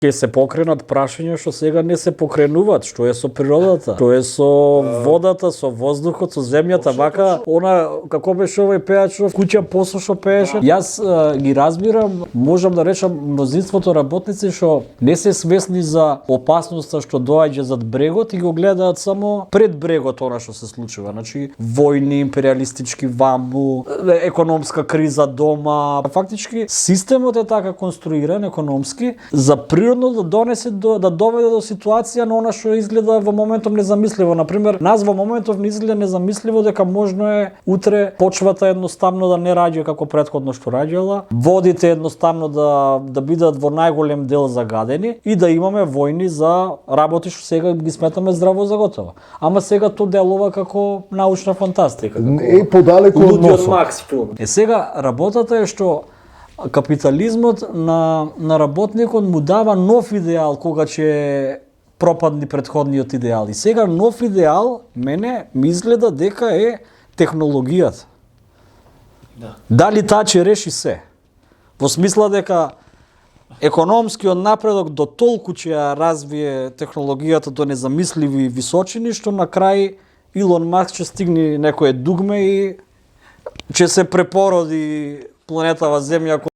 Ке се покренат прашања што сега не се покренуваат, што е со природата, што е со водата, со воздухот, со земјата, вака она како беше овој пејачов куќа посо што пееше. Јас ги разбирам, можам да речам мнозинството работници што не се свесни за опасноста што доаѓа зад брегот и го гледаат само пред брегот она што се случува. Значи војни, империалистички вамбу, економска криза дома. Фактички системот е така конструиран економски за природно да донесе да доведе до ситуација на она што изгледа во моментов незамисливо. Например, нас во моментов не изгледа незамисливо дека можно е утре почвата едноставно да не раѓа како претходно што раѓала, водите едноставно да бидат во најголем дел загадени и да имаме војни за работи што сега ги сметаме здраво за готово. Ама сега тоа делува како научна фантастика. Е подалеку од носот. Макс филм. Сега работата е што капитализмот на работникот му дава нов идеал кога ќе пропадни претходниот идеал. И сега нов идеал мене ми изгледа дека е технологијата. Да. Дали таа ќе реши се? Во смисла дека економскиот напредок до толку ќе ја развие технологијата до незамисливи височини што на крај Илон Маск ќе стигне некое дугме и ќе се препороди планетава Земја